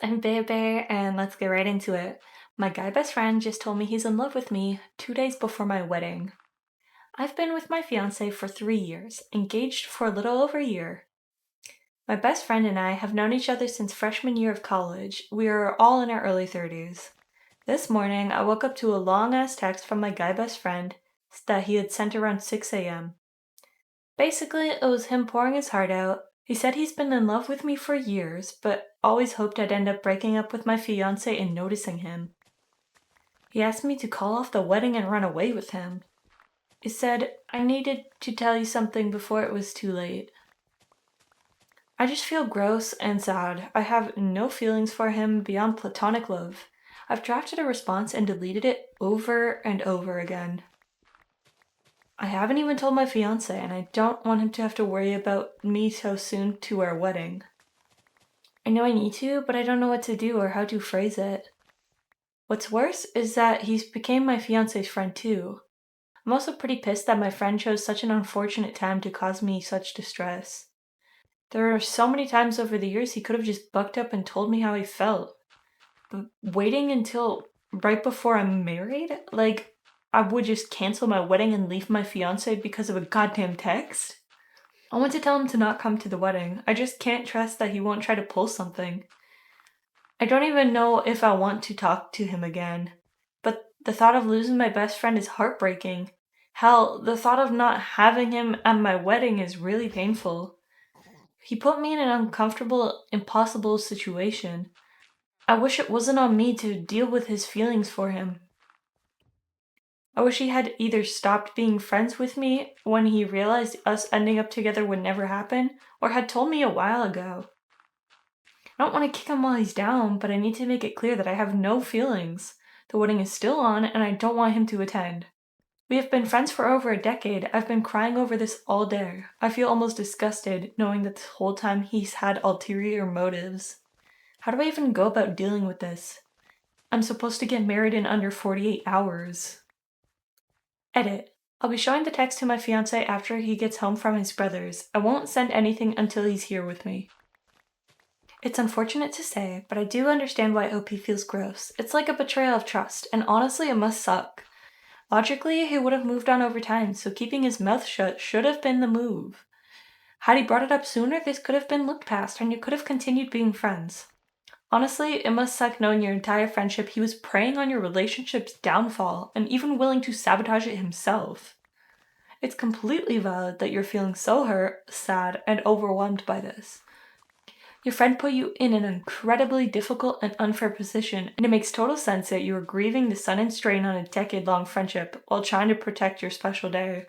I'm Bebe, and let's get right into it. My guy best friend just told me he's in love with me 2 days before my wedding. I've been with my fiance for 3 years, engaged for a little over a year. My best friend and I have known each other since freshman year of college. We are all in our early 30s. This morning, I woke up to a long ass text from my guy best friend that he had sent around 6 a.m. Basically, it was him pouring his heart out. He said he's been in love with me for years, but always hoped I'd end up breaking up with my fiance and noticing him. He asked me to call off the wedding and run away with him. He said I needed to tell you something before it was too late. I just feel gross and sad. I have no feelings for him beyond platonic love. I've drafted a response and deleted it over and over again. I haven't even told my fiance, and I don't want him to have to worry about me so soon to our wedding. I know I need to, but I don't know what to do or how to phrase it. What's worse is that he's became my fiance's friend too. I'm also pretty pissed that my friend chose such an unfortunate time to cause me such distress. There are so many times over the years he could have just bucked up and told me how he felt. But waiting until right before I'm married? Like, I would just cancel my wedding and leave my fiance because of a goddamn text? I want to tell him to not come to the wedding. I just can't trust that he won't try to pull something. I don't even know if I want to talk to him again. But the thought of losing my best friend is heartbreaking. Hell, the thought of not having him at my wedding is really painful. He put me in an uncomfortable, impossible situation. I wish it wasn't on me to deal with his feelings for him. I wish he had either stopped being friends with me when he realized us ending up together would never happen, or had told me a while ago. I don't want to kick him while he's down, but I need to make it clear that I have no feelings. The wedding is still on, and I don't want him to attend. We have been friends for over a decade. I've been crying over this all day. I feel almost disgusted knowing that this whole time he's had ulterior motives. How do I even go about dealing with this? I'm supposed to get married in under 48 hours. Edit. I'll be showing the text to my fiance after he gets home from his brother's. I won't send anything until he's here with me. It's unfortunate to say, but I do understand why OP feels gross. It's like a betrayal of trust, and honestly, it must suck. Logically, he would have moved on over time, so keeping his mouth shut should have been the move. Had he brought it up sooner, this could have been looked past, and you could have continued being friends. Honestly, it must suck knowing your entire friendship he was preying on your relationship's downfall, and even willing to sabotage it himself. It's completely valid that you're feeling so hurt, sad, and overwhelmed by this. Your friend put you in an incredibly difficult and unfair position, and it makes total sense that you are grieving the sudden strain on a decade-long friendship while trying to protect your special day.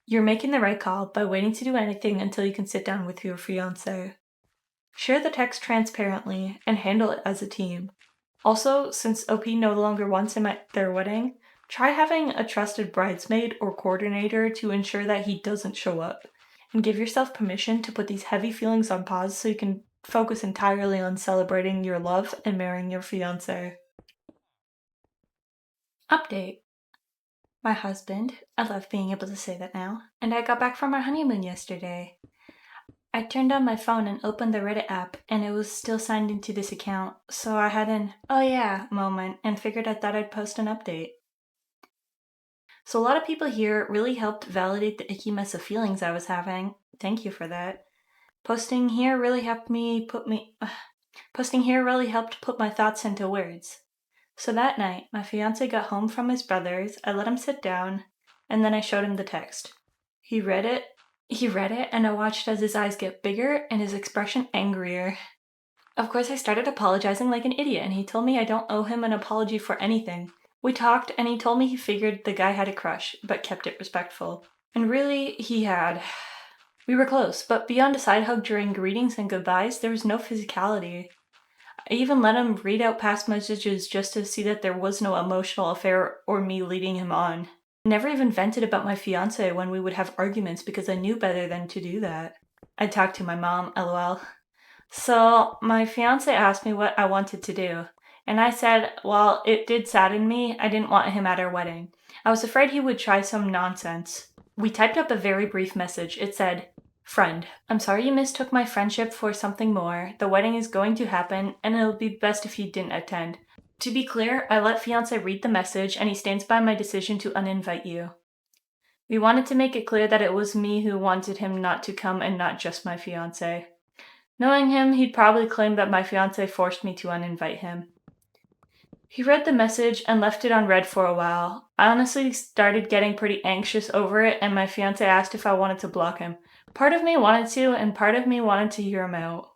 You're making the right call by waiting to do anything until you can sit down with your fiancé. Share the text transparently and handle it as a team. Also, since OP no longer wants him at their wedding, try having a trusted bridesmaid or coordinator to ensure that he doesn't show up. And give yourself permission to put these heavy feelings on pause so you can focus entirely on celebrating your love and marrying your fiancé. Update. My husband, I love being able to say that now, and I got back from our honeymoon yesterday. I turned on my phone and opened the Reddit app, and it was still signed into this account, so I had an oh yeah moment and figured I thought I'd post an update. So a lot of people here really helped validate the icky mess of feelings I was having. Thank you for that. Posting here really helped put my thoughts into words. So that night, my fiance got home from his brother's, I let him sit down, and then I showed him the text. He read it, and I watched as his eyes get bigger and his expression angrier. Of course, I started apologizing like an idiot, and he told me I don't owe him an apology for anything. We talked, and he told me he figured the guy had a crush, but kept it respectful. And really, he had. We were close, but beyond a side hug during greetings and goodbyes, there was no physicality. I even let him read out past messages just to see that there was no emotional affair or me leading him on. I never even vented about my fiance when we would have arguments because I knew better than to do that. I talked to my mom, lol. So, my fiance asked me what I wanted to do, and I said, while it did sadden me, I didn't want him at our wedding. I was afraid he would try some nonsense. We typed up a very brief message. It said, Friend, I'm sorry you mistook my friendship for something more. The wedding is going to happen, and it'll be best if you didn't attend. To be clear, I let fiance read the message, and he stands by my decision to uninvite you. We wanted to make it clear that it was me who wanted him not to come and not just my fiance. Knowing him, he'd probably claim that my fiance forced me to uninvite him. He read the message and left it unread for a while. I honestly started getting pretty anxious over it, and my fiance asked if I wanted to block him. Part of me wanted to, and part of me wanted to hear him out.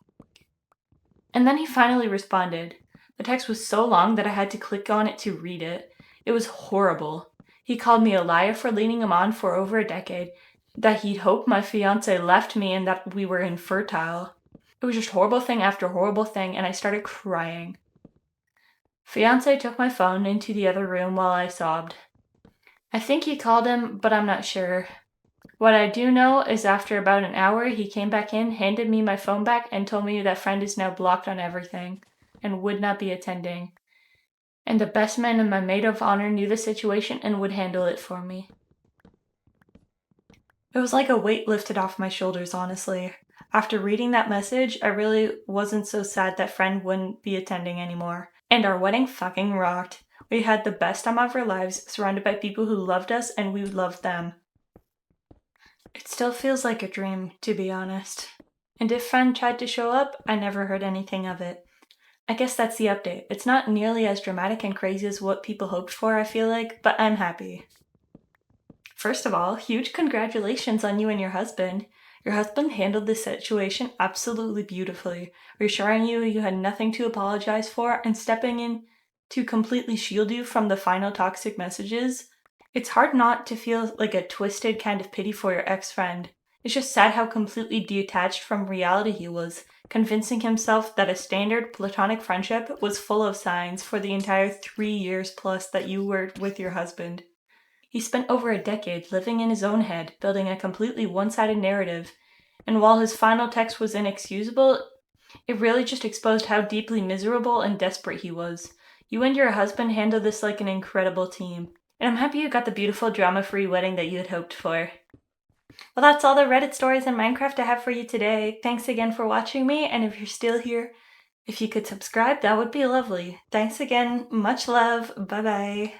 And then he finally responded. The text was so long that I had to click on it to read it. It was horrible. He called me a liar for leading him on for over a decade, that he'd hoped my fiance left me and that we were infertile. It was just horrible thing after horrible thing, and I started crying. Fiance took my phone into the other room while I sobbed. I think he called him, but I'm not sure. What I do know is after about an hour, he came back in, handed me my phone back, and told me that friend is now blocked on everything and would not be attending. And the best man and my maid of honor knew the situation and would handle it for me. It was like a weight lifted off my shoulders, honestly. After reading that message, I really wasn't so sad that friend wouldn't be attending anymore. And our wedding fucking rocked. We had the best time of our lives, surrounded by people who loved us and we loved them. It still feels like a dream, to be honest. And if friend tried to show up, I never heard anything of it. I guess that's the update. It's not nearly as dramatic and crazy as what people hoped for, I feel like, but I'm happy. First of all, huge congratulations on you and your husband. Your husband handled this situation absolutely beautifully, reassuring you you had nothing to apologize for and stepping in to completely shield you from the final toxic messages. It's hard not to feel like a twisted kind of pity for your ex-friend. It's just sad how completely detached from reality he was, convincing himself that a standard platonic friendship was full of signs for the entire 3 years plus that you were with your husband. He spent over a decade living in his own head, building a completely one-sided narrative, and while his final text was inexcusable, it really just exposed how deeply miserable and desperate he was. You and your husband handled this like an incredible team, and I'm happy you got the beautiful drama-free wedding that you had hoped for. Well, that's all the Reddit stories in Minecraft I have for you today. Thanks again for watching me, and if you're still here, if you could subscribe, that would be lovely. Thanks again, much love, bye-bye.